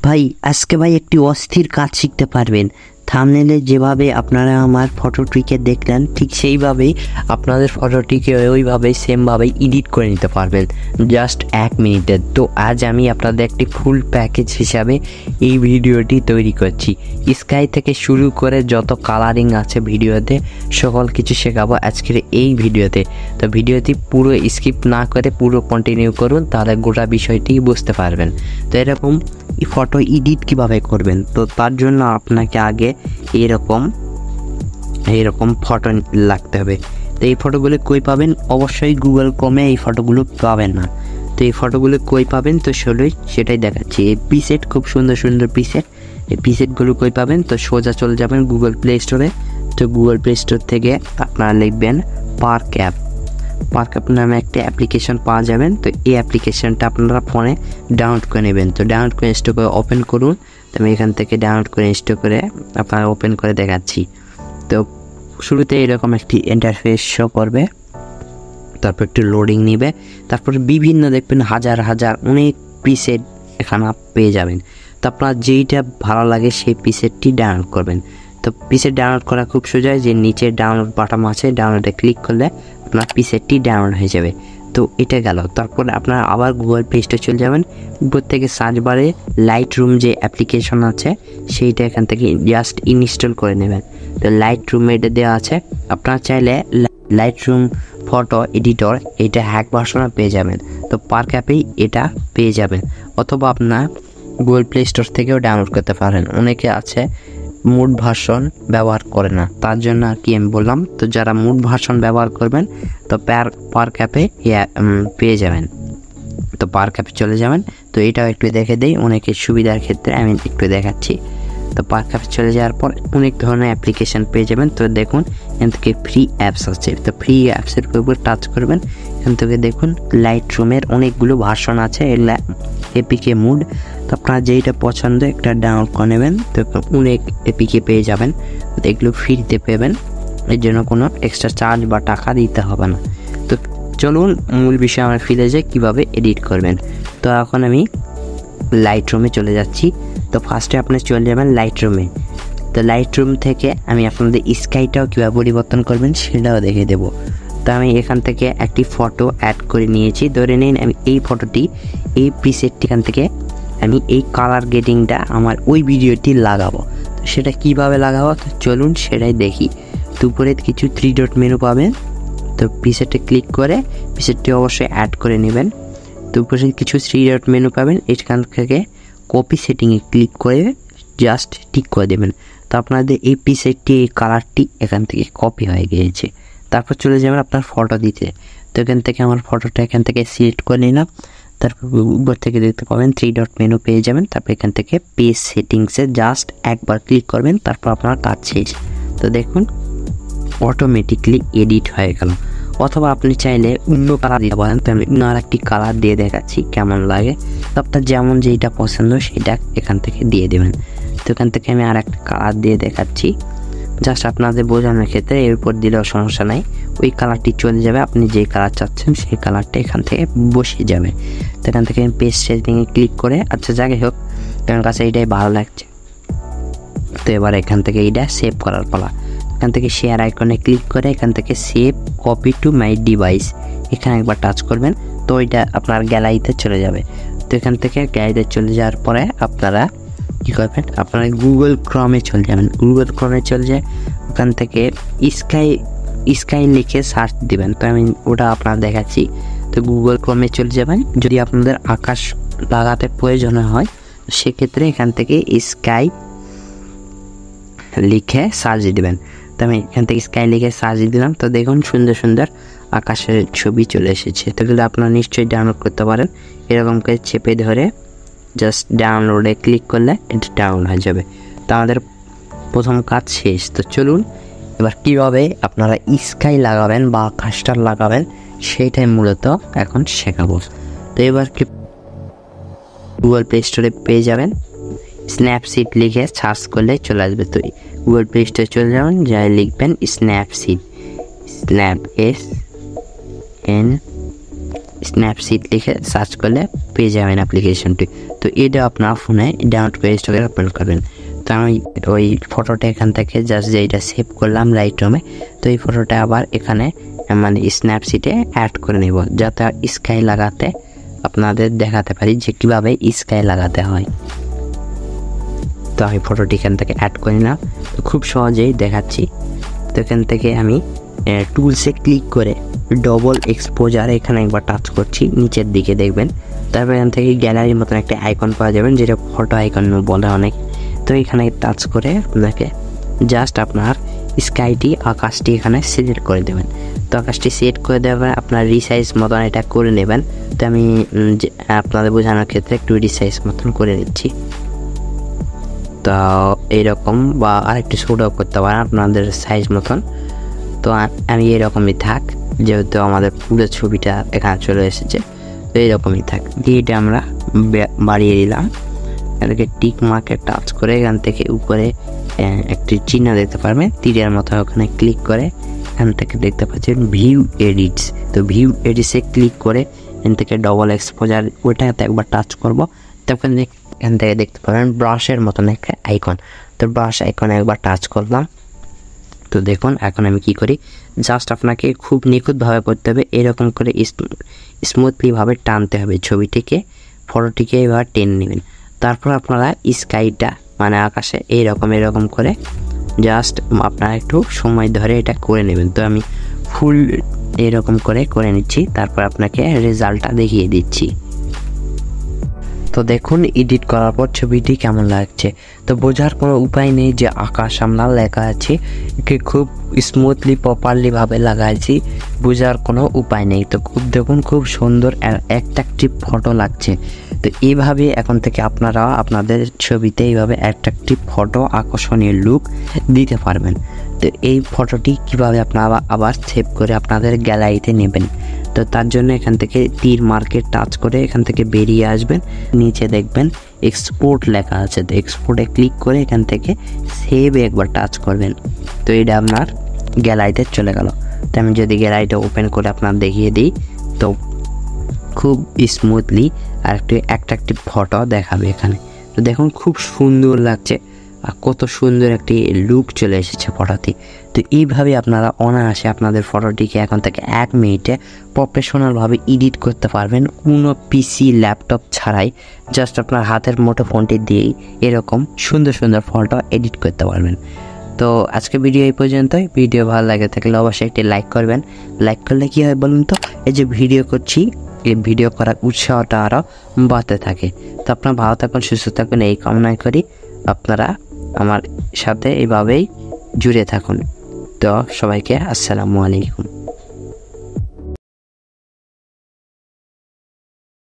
ভাই আজকে ভাই একটি অস্থির কাজ শিখতে পারবেন। থাম্বনেলে যেভাবে আপনারা আমার ফটোটিকে দেখলেন ঠিক সেইভাবেই আপনাদের ফটোটিকে ওইভাবেই সেমভাবেই এডিট করে নিতে পারবেন জাস্ট 1 মিনিটে। তো আজ আমি আপনাদের একটি ফুল প্যাকেজ হিসাবে এই ভিডিওটি তৈরি করছি। স্কাই থেকে শুরু করে যত কালারিং আছে ভিডিওতে সকল কিছু শেখাবো আজকের এই ভিডিওতে। তো ভিডিওটি পুরো স্কিপ না করে পুরো কন্টিনিউ করুন, তাহলে গোটা বিষয়টি বুঝতে পারবেন। তো এরকম ফটো এডিট কিভাবে করবেন, তো তার জন্য আপনাকে আগে এইরকম ফটো লাগতে হবে। তো এই ফটোগুলো কই পাবেন? অবশ্যই গুগল ক্রোমে এই ফটোগুলো পাবেন না। তো এই ফটোগুলো কই পাবেন? তো সেটাই দেখাচ্ছি। এই প্রিসেট, খুব সুন্দর সুন্দর প্রিসেট। এই প্রিসেটগুলো কই পাবেন? তো সোজা চলে যাবেন গুগল প্লে স্টোরে। তো গুগল প্লে স্টোর থেকে আপনারা লিখবেন পার্ক অ্যাপ নামে একটা অ্যাপ্লিকেশন পাওয়া যাবেন। তো এই অ্যাপ্লিকেশনটা আপনারা ফোনে ডাউনলোড করে নেবেন। তো ডাউনলোড করে ইনস্টল করে ওপেন করুন। তো আমি এখান থেকে ডাউনলোড করে ইনস্টল করে আপনারা ওপেন করে দেখাচ্ছি। তো শুরুতে এরকম একটি ইন্টারফেস শো করবে, তারপর একটু লোডিং নেবে, তারপর বিভিন্ন দেখবেন হাজার অনেক প্রিসেট এখানে পেয়ে যাবেন। তো আপনার যেইটা ভালো লাগে সেই প্রিসেটটি ডাউনলোড করবেন। তো প্রিসেট ডাউনলোড করা খুব সোজা, যে নিচে ডাউনলোড বাটন আছে, ডাউনলোডে ক্লিক করলে আপনার প্রিসেটটি ডাউনলোড হয়ে যাবে। তো এটা গেল। তারপর আপনারা আবার গুগল প্লে স্টোরে চলে যাবেন। উপর থেকে সার্চ বারে লাইটরুম যে অ্যাপ্লিকেশন আছে সেইটা এখান থেকে জাস্ট ইনস্টল করে নেবেন। তো লাইটরুম এটা দেওয়া আছে, আপনারা চাইলে লাইটরুম ফটো এডিটর এটা হ্যাক ভার্সনও পেয়ে যাবেন। তো পার্ক অ্যাপেই এটা পেয়ে যাবেন, অথবা আপনার গুগল প্লে স্টোর থেকেও ডাউনলোড করতে পারেন। অনেকে আছে মুড ভার্সন ব্যবহার করে না, তার জন্য আর কি আমি বললাম। তো যারা মুড ভার্সন ব্যবহার করবেন তো পার্ক অ্যাপে পেয়ে যাবেন। তো পার্ক অ্যাপে চলে যাবেন। তো এটাও একটু দেখে দিই অনেকের সুবিধার ক্ষেত্রে, আমি একটু দেখাচ্ছি। তো পার্ক অ্যাপে চলে যাওয়ার পর অনেক ধরনের অ্যাপ্লিকেশান পেয়ে যাবেন। তো দেখুন এখান থেকে ফ্রি অ্যাপস আছে। তো ফ্রি অ্যাপসের উপর টাচ করবেন। এখান থেকে দেখুন লাইটরুমের অনেকগুলো ভার্সন আছে, এগুলা এপিকে মুড। তো আপনার যেইটা পছন্দ একটা ডাউনলোড করে নেবেন। তো অনেক এপিকে পেয়ে যাবেন, এগুলো ফ্রিতে পেবেন, এর জন্য কোনো এক্সট্রা চার্জ বা টাকা দিতে হবে না। তো চলুন মূল বিষয়ে আমরা ফিরে যাই কীভাবে এডিট করবেন। তো এখন আমি লাইটরুমে চলে যাচ্ছি। তো ফার্স্টে আপনি চলে যাবেন লাইটরুমে। তো লাইটরুম থেকে আমি আপনাদের স্কাইটাও কীভাবে পরিবর্তন করবেন সেটাও দেখে দেবো। তো আমি এখান থেকে একটি ফটো অ্যাড করে নিয়েছি। ধরে নিন আমি এই ফটোটি, এই প্রিসেটটি এখান থেকে আমি এই কালার গ্রেডিংটা আমার ওই ভিডিওটি লাগাবো। তো সেটা কিভাবে লাগাবো তো চলুন সেটাই দেখি। দুপুরে কিছু 3 ডট মেনু পাবেন। তো প্রিসেটে ক্লিক করে প্রিসেটটি অবশ্যই অ্যাড করে নেবেন। দুপুরে কিছু 3 ডট মেনু পাবেন, এখান থেকে কপি সেটিংয়ে ক্লিক করে জাস্ট টিক করে দেবেন। তো আপনাদের এই প্রিসেটটি, এই কালারটি এখান থেকে কপি হয়ে গিয়েছে। তারপর চলে যাবেন আপনার ফটো দিতে। তো এখান থেকে আমার ফটোটা এখান থেকে সিলেক্ট করে নিলাম। তারপর উপর থেকে দেখতে পাবেন 3 ডট মেনু পেয়ে যাবেন। তারপর এখান থেকে পেজ সেটিংসে জাস্ট একবার ক্লিক করবেন, তারপর আপনার কাজ শেষ। তো দেখুন অটোমেটিকলি এডিট হয়ে গেল। অথবা আপনি চাইলে অন্য কালার দিতে পারেন। তো আমি অন্য আরেকটি কালার দিয়ে দেখাচ্ছি কেমন লাগে। তো আপনার যেমন যেইটা পছন্দ সেইটা এখান থেকে দিয়ে দেবেন। তো এখান থেকে আমি আর একটা কালার দিয়ে দেখাচ্ছি জাস্ট আপনাদের বোঝানোর ক্ষেত্রে। এর উপর দিলেও সমস্যা নাই, ওই কালারটি চলে যাবে। আপনি যে কালার চাচ্ছেন সেই কালারটা এখান থেকে বসে যাবে। তো এখান থেকে আমি পেজ সেটিংয়ে ক্লিক করে, আচ্ছা যাই হোক আমার কাছে এইটাই ভালো লাগছে। তো এবার এখান থেকে এইটা সেভ করার পালা। এখান থেকে শেয়ার আইকনে ক্লিক করে এখান থেকে save copy to my device এখানে একবার টাচ করবেন। তো ওইটা আপনার গ্যালারিতে চলে যাবে। তো এখান থেকে গ্যালারিতে চলে যাওয়ার পরে আপনারা কী করবেন, আপনারা গুগল ক্রোমে চলে যাবেন। গুগল ক্রোমে চলে যায়, ওখান থেকে স্কাই লিখে সার্চ দিবেন। তো আমি ওটা আপনার দেখাচ্ছি। তো গুগল ক্রোমে চলে যাবেন। যদি আপনাদের আকাশ লাগাতে প্রয়োজন হয় সেক্ষেত্রে এখান থেকে স্কাই লিখে সার্চ দিবেন। তো আমি এখান থেকে স্কাই লিখে সার্চ দিলাম। তো দেখুন সুন্দর সুন্দর আকাশের ছবি চলে এসেছে। তো এগুলো আপনারা নিশ্চয়ই ডাউনলোড করতে পারেন। এরকম করে চেপে ধরে জাস্ট ডাউনলোডে ক্লিক করলে এটা ডাউনলোড হয়ে যাবে। তো আমাদের প্রথম কাজ শেষ। তো চলুন এবার কীভাবে আপনারা স্কাই লাগাবেন বা আকাশটা লাগাবেন সেইটাই মূলত এখন শেখাবো। তো এবার কি গুগল প্লে স্টোরে পেয়ে যাবেন, স্ন্যাপসিড লিখে সার্চ করলে চলে আসবে। তো গুগল প্লে স্টোরে চলে যাবেন, যাই লিখবেন স্ন্যাপসিড, স্ন্যাপসিড লিখে সার্চ করলে পেয়ে যাবেন অ্যাপ্লিকেশনটি। তো এটা আপনার ফোনে ডাউনলোড করে ইনস্টল করে আপলোড করবেন। তো আমি ওই ফটোটা এখান থেকে জাস্ট যেটা সেভ করলাম লাইটরুমে, তো এই ফটোটা আবার এখানে মানে স্ন্যাপসিডে অ্যাড করে নেব, যাতে স্কাই লাগাতে আপনাদের দেখাতে পারি যে কীভাবে স্কাই লাগাতে হয়। তো আমি ফটোটি এখান থেকে অ্যাড করে নিলাম, তো খুব সহজেই দেখাচ্ছি। তো এখান থেকে আমি টুলসে ক্লিক করে ডবল এক্সপোজার এখানে একবার টাচ করছি, নিচের দিকে দেখবেন। তারপর এখান থেকে গ্যালারির মতন একটা আইকন পাওয়া যাবেন, যেটা ফটো আইকন বলে অনেক। তো এখানে টাচ করে আপনাকে জাস্ট আপনার স্কাইটি আকাশটি এখানে সিলেক্ট করে দেবেন। তো আকাশটি সেট করে দেবেন, আপনার রিসাইজ মতন এটা করে নেবেন। তো আমি আপনাদের বোঝানোর ক্ষেত্রে একটু রিসাইজ মতন করে নিচ্ছি। তো এইরকম বা আরেকটু ছোটো করতে পারেন আপনাদের সাইজ মতন। তো আমি এরকমই থাক, যেহেতু আমাদের পুরো ছবিটা এখানে চলে এসেছে, তো এইরকমই থাক। এটা আমরা বাড়িয়ে দিলাম। এটাকে টিক মার্কে টাচ করে এখান থেকে উপরে একটি চিহ্ন দেখতে পারবেন, তীরের মতো, ওখানে ক্লিক করে এখান থেকে দেখতে পাচ্ছেন ভিউ এডিটস। তো ভিউ এডিটসে ক্লিক করে এখান থেকে ডবল এক্সপোজার ওইটাতে একবার টাচ করব। তখন এখান থেকে দেখতে পাবেন ব্রাশের মতন একটা আইকন। তো ব্রাশ আইকনে একবার টাচ করলাম। তো দেখুন এখন আমি কি করি, জাস্ট আপনাকে খুব নিখুঁতভাবে করতে হবে, এরকম করে স্মুথলিভাবে টানতে হবে ছবিটিকে, ফটোটিকে এবার টেনে নেবেন। তারপর আপনারা স্কাইটা মানে আকাশে এরকম করে জাস্ট আপনারা একটু সময় ধরে এটা করে নেবেন। তো আমি ফুল এরকম করে নিচ্ছি, তারপর আপনাকে রেজাল্টটা দেখিয়ে দিচ্ছি। তো দেখুন এডিট করার পর ছবিটি কেমন লাগছে। তো বোঝার কোনো উপায় নেই যে আকাশ আমরা লেখা আছে, একে খুব স্মুথলি প্রপারলিভাবে লাগাইছি, বোঝার কোনো উপায় নেই। তো দেখুন খুব সুন্দর অ্যাট্রাকটিভ ফটো লাগছে। তো এইভাবে এখন থেকে আপনারা আপনাদের ছবিতে এইভাবে অ্যাট্রাকটিভ ফটো, আকর্ষণীয় লুক দিতে পারবেন। তো এই ফটোটি কীভাবে আপনারা আবার সেভ করে আপনাদের গ্যালারিতে নেবেন, তো তার জন্য এখান থেকে তীর মার্কে টাচ করে এখান থেকে বেরিয়ে আসবেন, নিচে দেখবেন এক্সপোর্ট লেখা আছে। তো এক্সপোর্টে ক্লিক করে এখান থেকে সেভে একবার টাচ করবেন। তো এটা আপনার গ্যালারিতে চলে গেল। তো আমি যদি গ্যালারিটা ওপেন করে আপনার দেখিয়ে দিই, তো খুব স্মুথলি আর একটু অ্যাট্রাকটিভ ফটো দেখাবে এখানে। তো দেখুন খুব সুন্দর লাগছে আর কত সুন্দর একটি লুক চলে এসেছে ফটোতে। তো এইভাবে আপনারা অনায়াসে আপনাদের ফটোটিকে এখন থেকে 1 মিনিটে প্রফেশনালভাবে এডিট করতে পারবেন, কোনো পিসি ল্যাপটপ ছাড়াই। জাস্ট আপনার হাতের মুঠো ফোনটি দিয়েই এরকম সুন্দর ফটো এডিট করতে পারবেন। তো আজকে ভিডিও এই পর্যন্তই। ভিডিও ভালো লাগে থাকলে অবশ্যই একটি লাইক করবেন। লাইক করলে কী হয় বলুন তো, এই যে ভিডিও করছি, এই ভিডিও করার উৎসাহটা আরও বাড়তে থাকে। তো আপনারা ভালো থাকুন, সুস্থ থাকুন, এই কামনাই করি। আপনারা আমার সাথে এইভাবেই জুড়ে থাকুন। তো সবাইকে আসসালামু আলাইকুম।